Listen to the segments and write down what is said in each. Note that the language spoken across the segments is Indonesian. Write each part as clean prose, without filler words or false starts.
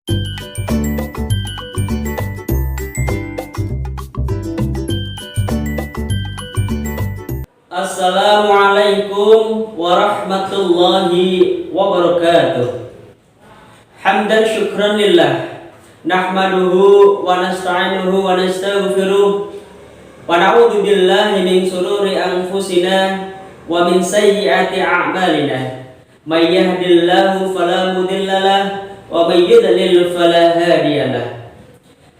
Assalamualaikum warahmatullahi wabarakatuh. Hamdan syukran lillah, nahmaduhu wa nasta'inuhu wa nastaghfiruh, wa na'udzu billahi min shururi anfusina wa min sayyiati a'malina. May yahdihillahu fala mudilla lahu wa may yudlil fala hadiya lahu.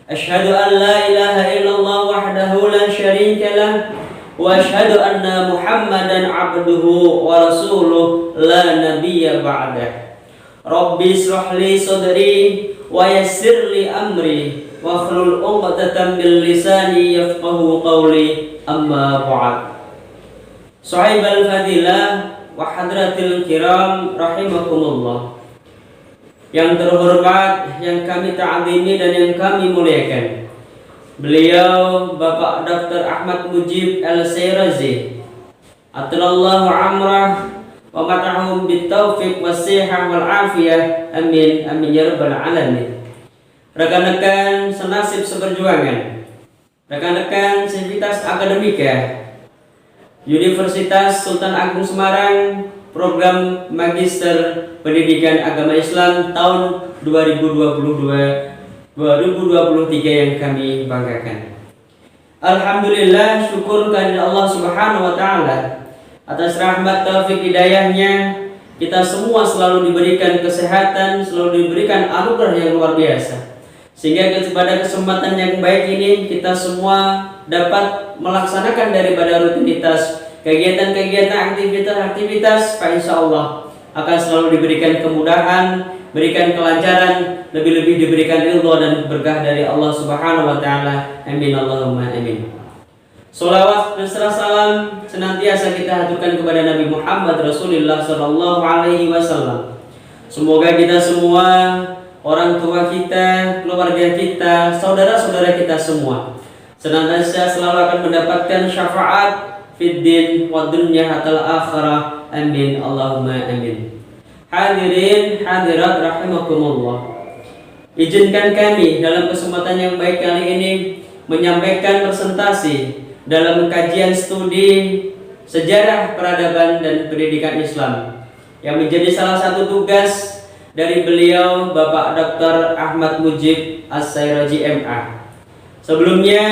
Asyhadu an la ilaha illallah wahdahu la syarika lahu wa asyhadu anna Muhammadan abduhu wa rasuluh la nabiyya ba'dah. Rabbi ishrah li sadri wa yassir li amri wa hlul 'uqdatam min lisani yafqahu qawli, amma ba'd. Sahibal fadilah wa hadratil kiram rahimakumullah. Yang terhormat, yang kami ta'zimi dan yang kami muliakan, beliau Bapak Dr. Ahmad Mujib Al-Sirazi, Atlallahu amrah wa matahum bitaufiq wassihah wal afiyah, amin amin ya rabbal alamin. Rekan-rekan senasib seperjuangan, rekan-rekan sivitas akademika Universitas Sultan Agung Semarang, program Magister Pendidikan Agama Islam tahun 2023 yang kami banggakan. Alhamdulillah, syukur kehadirat Allah Subhanahu wa taala atas rahmat taufik hidayahnya. Kita semua selalu diberikan kesehatan, selalu diberikan anugerah yang luar biasa, sehingga pada kesempatan yang baik ini kita semua dapat melaksanakan daripada rutinitas kegiatan-kegiatan, aktivitas-aktivitas, insyaallah akan selalu diberikan kemudahan, berikan kelancaran, lebih-lebih diberikan ridho dan berkah dari Allah Subhanahu wa taala. Amin Allahumma amin. Sholawat dan salam senantiasa kita haturkan kepada Nabi Muhammad Rasulullah sallallahu alaihi wasallam. Semoga kita semua, orang tua kita, keluarga kita, saudara-saudara kita semua senantiasa selalu akan mendapatkan syafaat fid din wa dunya hatal akhirah. Amin Allahumma amin. Hadirin hadirat rahimakumullah. Izinkan kami dalam kesempatan yang baik kali ini menyampaikan presentasi dalam kajian studi sejarah peradaban dan pendidikan Islam yang menjadi salah satu tugas dari beliau Bapak Dr. Ahmad Mujib As-Sirazi MA. Sebelumnya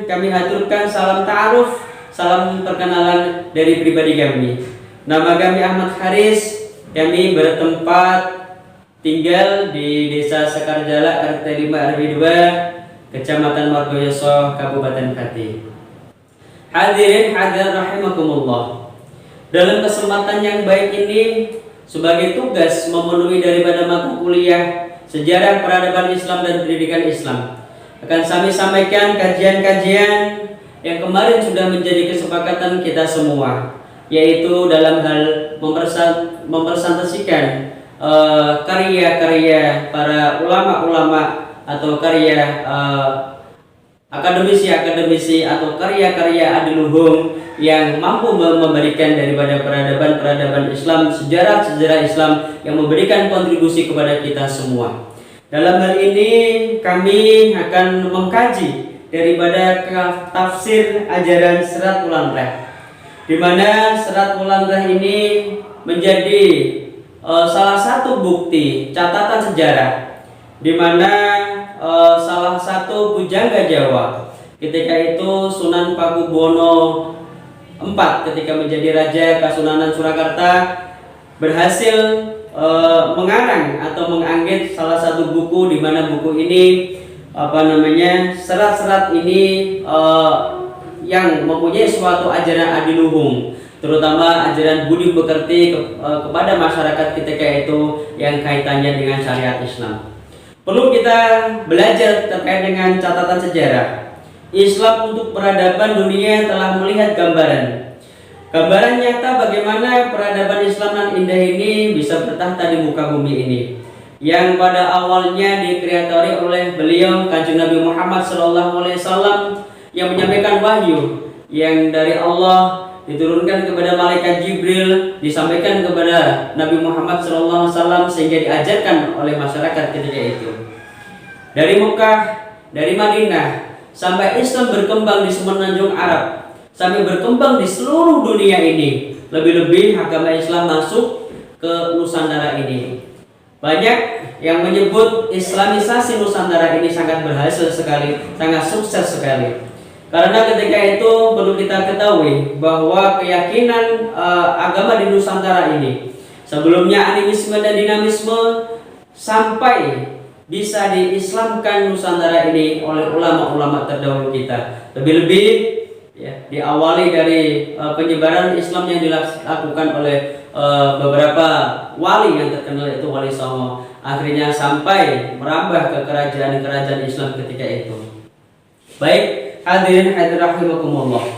kami haturkan salam ta'aruf, salam perkenalan dari pribadi kami. Nama kami Ahmad Haris. Kami bertempat tinggal di Desa Sekarjala RT 5 RW 2 Kecamatan Margoyoso, Kabupaten Pati. Hadirin hadirat rahimakumullah. Dalam kesempatan yang baik ini, sebagai tugas memenuhi daripada mata kuliah sejarah peradaban Islam dan pendidikan Islam, akan kami sampaikan kajian-kajian yang kemarin sudah menjadi kesepakatan kita semua, yaitu dalam hal mempresentasikan karya-karya para ulama-ulama atau karya akademisi atau karya-karya adiluhung yang mampu memberikan daripada peradaban Islam, sejarah Islam yang memberikan kontribusi kepada kita semua. Dalam hal ini kami akan mengkaji daripada tafsir ajaran Serat Ulanrah, di mana Serat Ulanrah ini menjadi salah satu bukti catatan sejarah, di mana salah satu pujangga Jawa ketika itu Sunan Pakubuwono IV ketika menjadi Raja Kasunanan Surakarta berhasil mengarang atau menganggit salah satu buku, di mana buku ini serat-serat ini yang mempunyai suatu ajaran adiluhung, terutama ajaran budi pekerti kepada masyarakat ketika itu yang kaitannya dengan syariat Islam. Perlu kita belajar terkait dengan catatan sejarah. Islam untuk peradaban dunia telah melihat gambaran nyata bagaimana peradaban Islam yang indah ini bisa bertahta di muka bumi ini, yang pada awalnya dikreatori oleh beliau Kanjeng Nabi Muhammad SAW, yang menyampaikan wahyu yang dari Allah diturunkan kepada malaikat Jibril, disampaikan kepada Nabi Muhammad SAW sehingga diajarkan oleh masyarakat ketika itu. dari Mekah, dari Madinah, sampai Islam berkembang di semenanjung Arab, sampai berkembang di seluruh dunia ini. Lebih-lebih agama Islam masuk ke Nusantara ini. Banyak yang menyebut Islamisasi Nusantara ini sangat berhasil sekali, sangat sukses sekali. Karena ketika itu perlu kita ketahui bahwa keyakinan agama di Nusantara ini, sebelumnya animisme dan dinamisme, sampai bisa diislamkan Nusantara ini oleh ulama-ulama terdahulu kita. Lebih-lebih ya, diawali dari penyebaran Islam yang dilakukan oleh beberapa wali yang terkenal, itu Wali Songo, akhirnya sampai merambah ke kerajaan-kerajaan Islam ketika itu. Baik, hadirin hadirat rahimakumullah.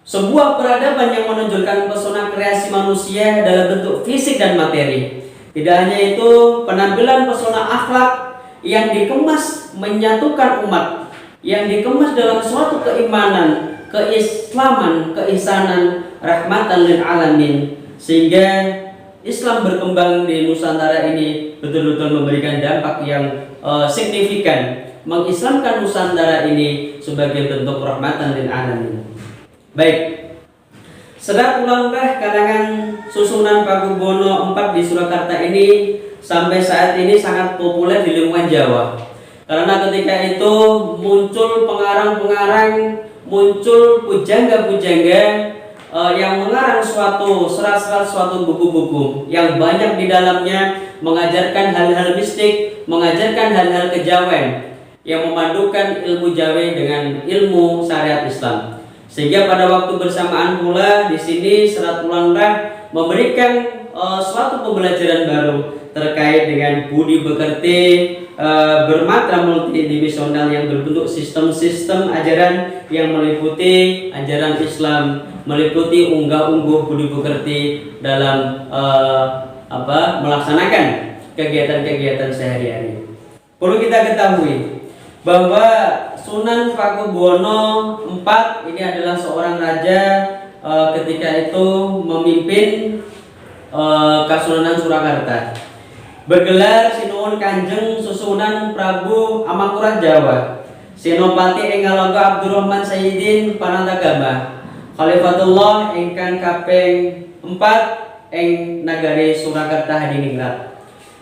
Sebuah peradaban yang menunjukkan pesona kreasi manusia dalam bentuk fisik dan materi. Tidak hanya itu, penampilan pesona akhlak yang dikemas menyatukan umat, yang dikemas dalam suatu keimanan, keislaman, keihsanan, rahmatan lil alamin, sehingga Islam berkembang di Nusantara ini betul-betul memberikan dampak yang signifikan, mengislamkan Nusantara ini sebagai bentuk rahmatan lil alamin. Baik, serat ulang-ulah kalangan susunan Pakubuwono IV di Surakarta ini sampai saat ini sangat populer di lingkungan Jawa. Karena ketika itu muncul pengarang-pengarang, muncul pujangga-pujangga yang mengarang suatu serat-serat, suatu buku-buku yang banyak di dalamnya mengajarkan hal-hal mistik, mengajarkan hal-hal kejawen yang memadukan ilmu Jawa dengan ilmu syariat Islam. Sehingga pada waktu bersamaan pula di sini Serat Ulang-ulah memberikan suatu pembelajaran baru terkait dengan budi pekerti bermatra multidimensional yang berbentuk sistem-sistem ajaran yang meliputi ajaran Islam, meliputi unggah-ungguh budi pekerti dalam melaksanakan kegiatan-kegiatan sehari-hari. Perlu kita ketahui bahwa Sunan Pakubuwono IV ini adalah seorang raja ketika itu memimpin Kasunanan Surakarta. Bergelar Sinuwun Kanjeng Susunan Prabu Amakura Jawa, Senopati Engalongga Abdurrahman Sayyidin Panantagama, Khalifatullah ingkang kaping 4 ing nagari Surakarta Hadiningrat.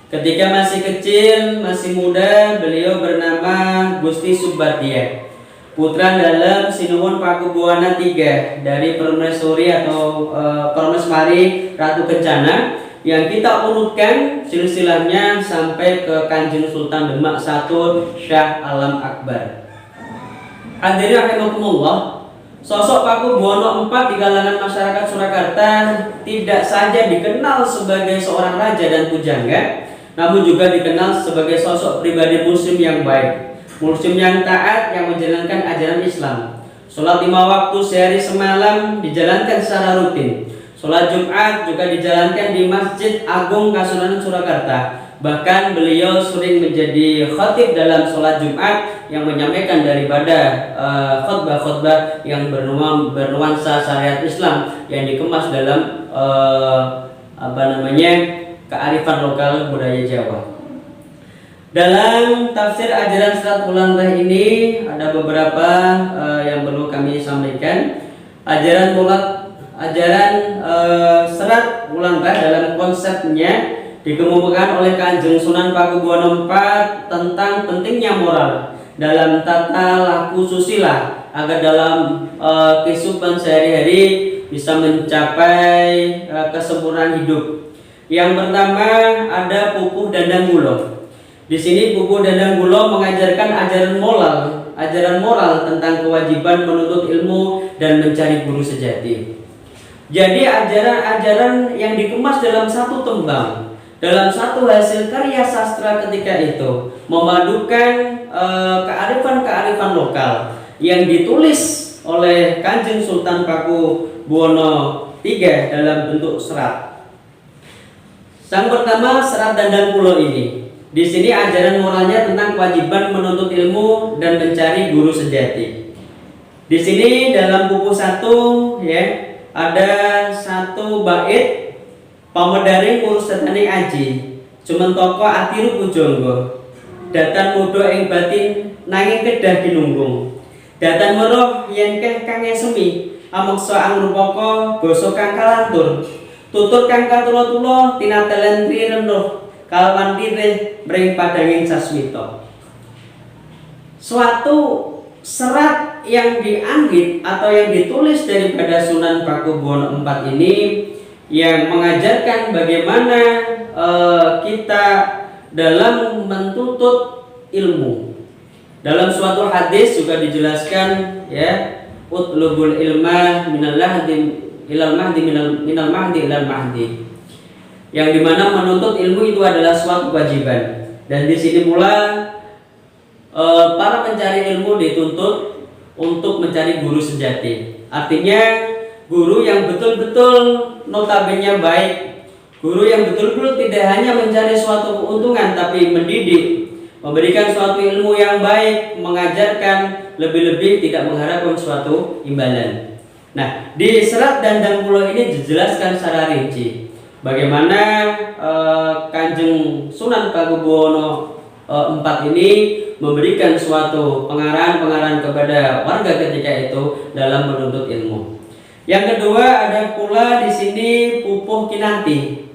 Ketika masih kecil, masih muda, beliau bernama Gusti Subbadia, putra dalam Sinuwun Pakubuwana III dari Permaisuri atau Permaiswari Ratu Kencana, yang kita urutkan silsilahnya sampai ke Kanjeng Sultan Demak I Syah Alam Akbar. Hadirin rahimakumullah, sosok Pakubuwono IV di kalangan masyarakat Surakarta tidak saja dikenal sebagai seorang raja dan pujangga, namun juga dikenal sebagai sosok pribadi muslim yang baik, muslim yang taat, yang menjalankan ajaran Islam. Sholat 5 waktu sehari semalam dijalankan secara rutin. Sholat Jumat juga dijalankan di Masjid Agung Kasunanan Surakarta. Bahkan beliau sering menjadi khatib dalam sholat Jumat yang menyampaikan daripada khutbah-khutbah yang bernuansa syariat Islam yang dikemas dalam kearifan lokal budaya Jawa. Dalam tafsir ajaran Serat Ulang-ulah ini ada beberapa yang perlu kami sampaikan. Serat Ulang-ulah dalam konsepnya dikemukakan oleh Kanjeng Sunan Pakubuwono IV tentang pentingnya moral dalam tata laku susila agar dalam kehidupan sehari-hari bisa mencapai kesempurnaan hidup. Yang pertama ada Pupuh Dandang Gulo. Di sini Pupuh Dandang Gulo mengajarkan ajaran moral tentang kewajiban menuntut ilmu dan mencari guru sejati. Jadi ajaran-ajaran yang dikemas dalam satu tembang, dalam satu hasil karya sastra ketika itu, memadukan kearifan-kearifan lokal yang ditulis oleh Kanjeng Sultan Pakubuwono III dalam bentuk serat. Yang pertama, Serat Dandang Gulo ini. Di sini ajaran moralnya tentang kewajiban menuntut ilmu dan mencari guru sejati. Di sini dalam buku 1 ya, ada satu bait pamedaring urus tetaning aji, cuman toko atiru pujangga. datan muda ing batin nanging kedah ginunggung. Datan weruh yen keh kang semi ameksa angrupaka basa kang kalantur. Tutur kang katula-tula tinatelen rirenuh kalawan ririh mring padanging sasmita. Suatu serat yang dianggit atau yang ditulis daripada Sunan Pakubuwono IV ini yang mengajarkan bagaimana kita dalam menuntut ilmu. Dalam suatu hadis juga dijelaskan ya, utlubul ilma minal lahdi ilal mahdi minal mahdi ilal mahdi. Yang dimana menuntut ilmu itu adalah suatu kewajiban. Dan di sini pula para pencari ilmu dituntut untuk mencari guru sejati. Artinya guru yang betul-betul notabene baik, guru yang betul-betul tidak hanya mencari suatu keuntungan tapi mendidik, memberikan suatu ilmu yang baik, mengajarkan, lebih-lebih tidak mengharapkan suatu imbalan. Nah, di serat Dandang Pulo ini dijelaskan secara rinci bagaimana Kanjeng Sunan Pakubuwono IV ini memberikan suatu pengarahan-pengarahan kepada warga ketika itu dalam menuntut ilmu. Yang kedua ada pula di sini pupuh kinanti,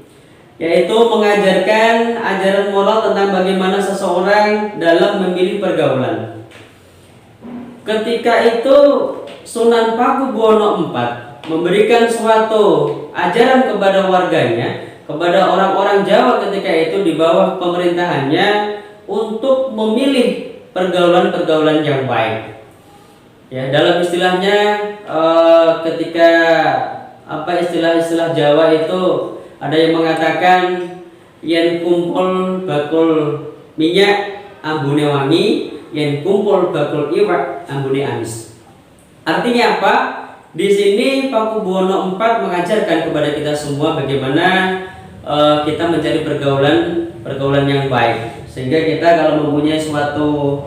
yaitu mengajarkan ajaran moral tentang bagaimana seseorang dalam memilih pergaulan. Ketika itu Sunan Pakubuwono IV memberikan suatu ajaran kepada warganya, kepada orang-orang Jawa ketika itu di bawah pemerintahannya untuk memilih pergaulan-pergaulan yang baik. Ya, dalam istilahnya ketika istilah-istilah Jawa itu ada yang mengatakan yen kumpul bakul minyak ambune wangi, yen kumpul bakul iwak ambune amis. Artinya apa? Di sini Pakubuwono IV mengajarkan kepada kita semua bagaimana kita mencari pergaulan yang baik. Sehingga kita kalau mempunyai suatu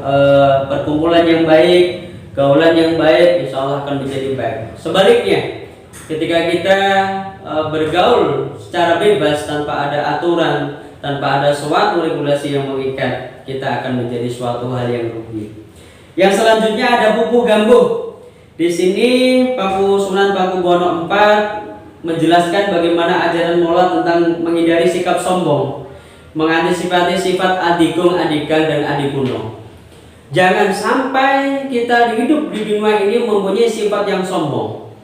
perkumpulan yang baik, gaulan yang baik, insya Allah akan menjadi baik. Sebaliknya, ketika kita bergaul secara bebas tanpa ada aturan, tanpa ada suatu regulasi yang mengikat, kita akan menjadi suatu hal yang rugi. Yang selanjutnya ada pupuh gambuh. Di sini Sunan Pakubuwono IV menjelaskan bagaimana ajaran moral tentang menghindari sikap sombong, mengantisipasi sifat adigung, adikan, dan adikuno. Jangan sampai kita hidup di dunia ini mempunyai sifat yang sombong,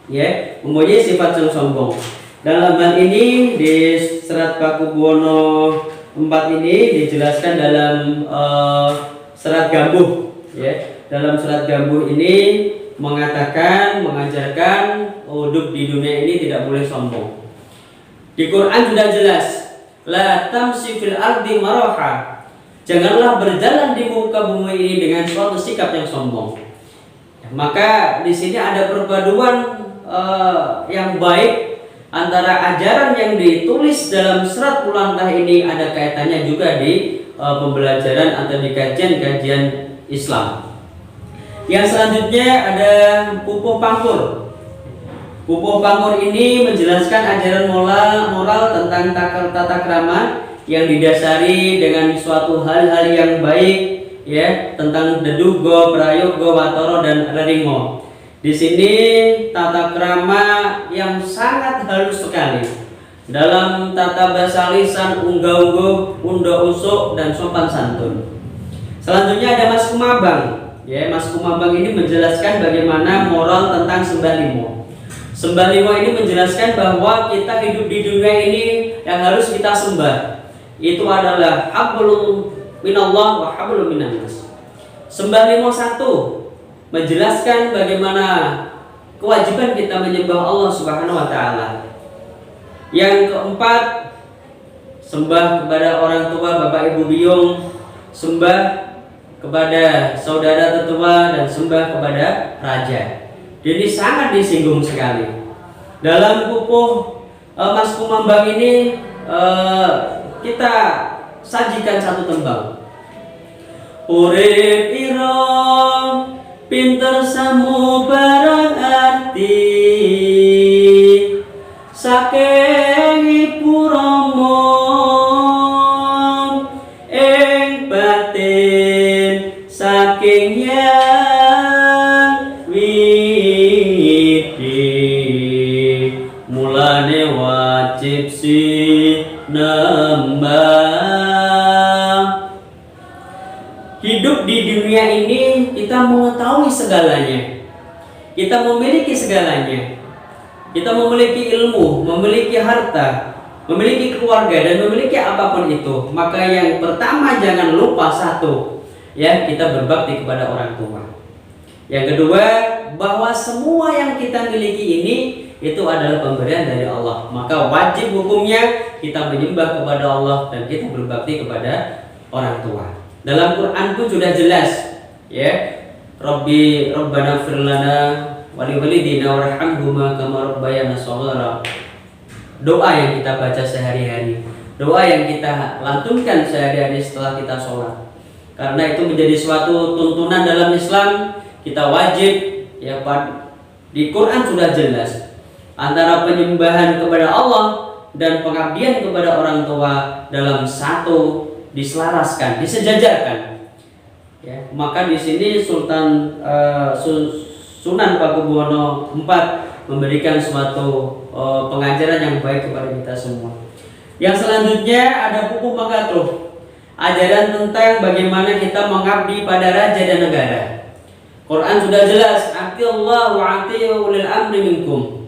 ya, mempunyai sifat yang sombong. Dalam hal ini di serat Pakubuwono IV ini dijelaskan dalam serat gambuh, ya. Dalam serat gambuh ini mengajarkan hidup di dunia ini tidak boleh sombong. Di Quran sudah jelas, la tamsi fil ardi maraha. Janganlah berjalan di muka bumi ini dengan suatu sikap yang sombong. Maka di sini ada perpaduan yang baik antara ajaran yang ditulis dalam serat Pulantah ini, ada kaitannya juga di pembelajaran atau di kajian-kajian Islam. Yang selanjutnya ada pupuh pangkur. Pupuh pangkur ini menjelaskan ajaran moral tentang tata krama yang didasari dengan suatu hal-hal yang baik, ya, tentang dedugo, prayogo, watoro, dan reringo. Di sini tata krama yang sangat halus sekali dalam tata bahasa lisan, unggah-ungguh, unda-usuk, dan sopan santun. Selanjutnya ada Mas Kumabang. Ya, Mas Kumabang ini menjelaskan bagaimana moral tentang sembah limo. Sembah limo ini menjelaskan bahwa kita hidup di dunia ini yang harus kita sembah itu adalah hablum minallah wa hablum minannas. Sembah limo 1 menjelaskan bagaimana kewajiban kita menyembah Allah Subhanahu wa taala. Yang keempat, sembah kepada orang tua, bapak ibu biung, sembah kepada saudara tetua, dan sembah kepada raja. Ini sangat disinggung sekali. Dalam pupuh Mas Kumambang ini kita sajikan satu tembang. Urip ira pinter samu barang arti, saking ibu rama ing batin izin saking yang widi, mulane wajib nembah. Hidup di dunia ini kita mengetahui segalanya, kita memiliki segalanya, kita memiliki ilmu, memiliki harta, memiliki keluarga, dan memiliki apapun itu. Maka yang pertama jangan lupa satu, ya, kita berbakti kepada orang tua. Yang kedua, bahwa semua yang kita miliki ini itu adalah pemberian dari Allah. Maka wajib hukumnya kita menyembah kepada Allah dan kita berbakti kepada orang tua. Dalam Quran pun sudah jelas, ya, Rabbana ighfir lana wa liwalidina warhamhuma kama rabbayana shaghira. Doa yang kita baca sehari-hari, doa yang kita lantunkan sehari-hari setelah kita sholat. Karena itu menjadi suatu tuntunan dalam Islam, kita wajib, ya, di Quran sudah jelas antara penyembahan kepada Allah dan pengabdian kepada orang tua dalam satu diselaraskan, disejajarkan. Ya, maka di sini Sunan Pakubuwono IV memberikan suatu pengajaran yang baik kepada kita semua. Yang selanjutnya ada Pupuh Mangkatuh, ajaran tentang bagaimana kita mengabdi pada raja dan negara. Quran sudah jelas, atiullah wa ati'u ulil amri minkum.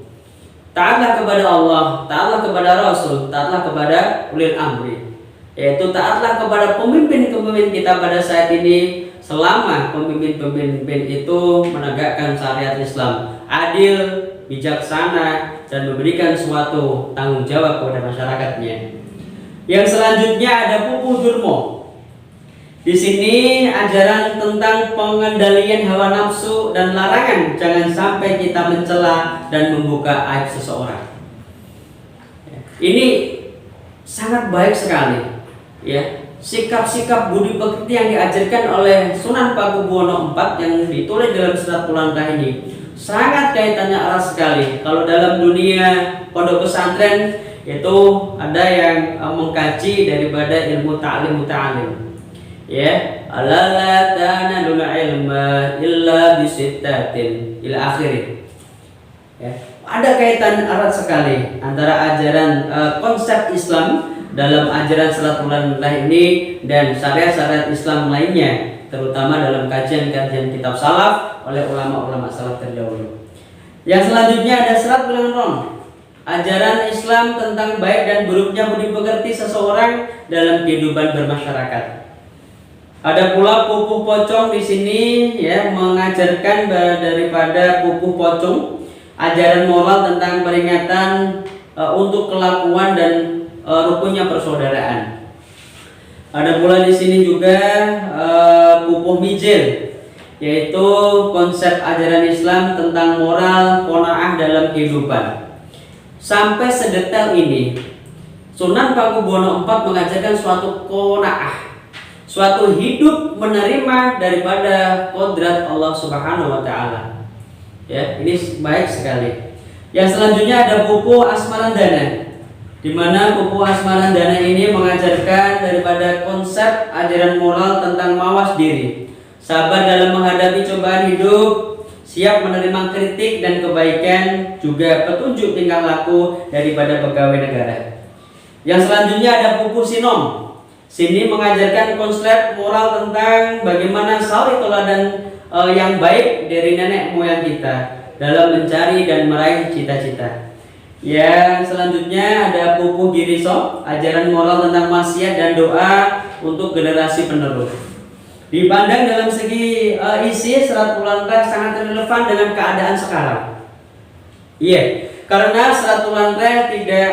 Taatlah kepada Allah, taatlah kepada Rasul, taatlah kepada ulil amri. Yaitu taatlah kepada pemimpin-pemimpin kita pada saat ini selama pemimpin-pemimpin itu menegakkan syariat Islam, adil, bijaksana, dan memberikan suatu tanggung jawab kepada masyarakatnya. Yang selanjutnya ada Pupuh Durmo. Di sini ajaran tentang pengendalian hawa nafsu dan larangan jangan sampai kita mencela dan membuka aib seseorang. Ini sangat baik sekali, ya, sikap-sikap budi pekerti yang diajarkan oleh Sunan Pakubuwono IV yang ditulis dalam Serat Kulantah ini sangat kaitannya erat sekali. Kalau dalam dunia pondok pesantren itu ada yang mengkaji daripada ilmu ta'lim muta'alim, ya, la tanalul ilma illa bisittatin ila akhirih, ya. Ada kaitan erat sekali antara ajaran konsep Islam dalam ajaran Serat Kulantah ini dan syariat-syariat Islam lainnya, terutama dalam kajian-kajian kitab salaf oleh ulama-ulama salaf terdahulu. Yang selanjutnya ada Serat Wilangon, ajaran Islam tentang baik dan buruknya budi pekerti seseorang dalam kehidupan bermasyarakat. Ada pula Pupuh Pocong di sini, ya, mengajarkan daripada Pupuh Pocong ajaran moral tentang peringatan untuk kelakuan dan rukunnya persaudaraan. Ada pula di sini juga Pupuh Mijil, yaitu konsep ajaran Islam tentang moral qanaah dalam kehidupan. Sampai sedetail ini Sunan Pakubuwono IV mengajarkan suatu qanaah, suatu hidup menerima daripada kodrat Allah Subhanahu wa taala. Ya, ini baik sekali. Yang selanjutnya ada Pupuh Asmarandana, di mana Pupuh Asmarandana ini mengajarkan daripada konsep ajaran moral tentang mawas diri, sabar dalam menghadapi cobaan hidup, siap menerima kritik dan kebaikan, juga petunjuk tingkah laku daripada pegawai negara. Yang selanjutnya ada Pupuh Sinom. Sini mengajarkan konsep moral tentang bagaimana suri teladan yang baik dari nenek moyang kita dalam mencari dan meraih cita-cita. Yang selanjutnya ada Pupuh Giriso, ajaran moral tentang maksiat dan doa untuk generasi penerus. Dipandang dalam segi isi, Serat Kulantah sangat relevan dengan keadaan sekarang. Iya, karena Serat Kulantah tidak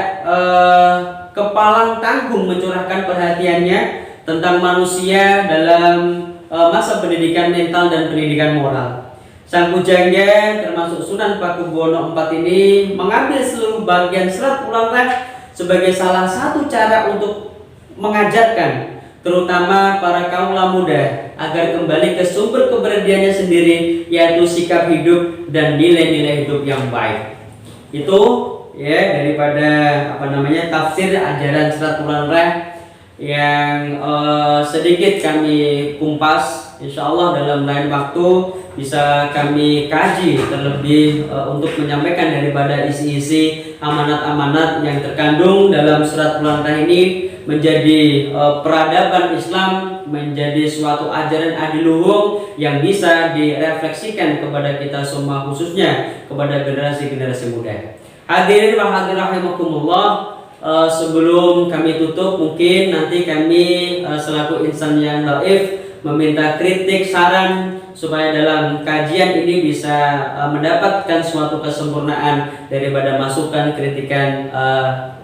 kepalang tanggung mencurahkan perhatiannya tentang manusia dalam masa pendidikan mental dan pendidikan moral. Sang pujangga termasuk Sunan Pakubuwono IV ini mengambil seluruh bagian Serat Kulantah sebagai salah satu cara untuk mengajarkan terutama para kaula muda agar kembali ke sumber keberadaannya sendiri, yaitu sikap hidup dan nilai-nilai hidup yang baik. Itu, ya, daripada tafsir ajaran Serat Kulantah yang sedikit kami kumpas. Insya Allah dalam lain waktu bisa kami kaji terlebih untuk menyampaikan daripada isi-isi amanat-amanat yang terkandung dalam surat Al-Fatihah ini menjadi peradaban Islam, menjadi suatu ajaran adiluhung yang bisa direfleksikan kepada kita semua, khususnya kepada generasi-generasi muda. Hadirin wa hadirat rahimakumullah, sebelum kami tutup, mungkin nanti kami selaku insan yang dhaif meminta kritik, saran supaya dalam kajian ini bisa mendapatkan suatu kesempurnaan daripada masukan kritikan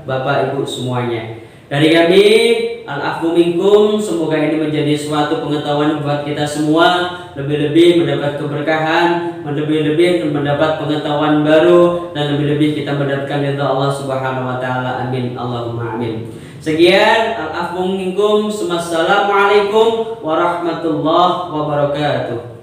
Bapak Ibu semuanya. Dari kami al-afwu minkum, semoga ini menjadi suatu pengetahuan buat kita semua, lebih-lebih mendapat keberkahan, lebih-lebih mendapat pengetahuan baru, dan lebih-lebih kita mendapatkan ridha Allah Subhanahu wa taala. Amin Allahumma amin. Sekian al-afwu minkum. Wassalamualaikum warahmatullahi wabarakatuh.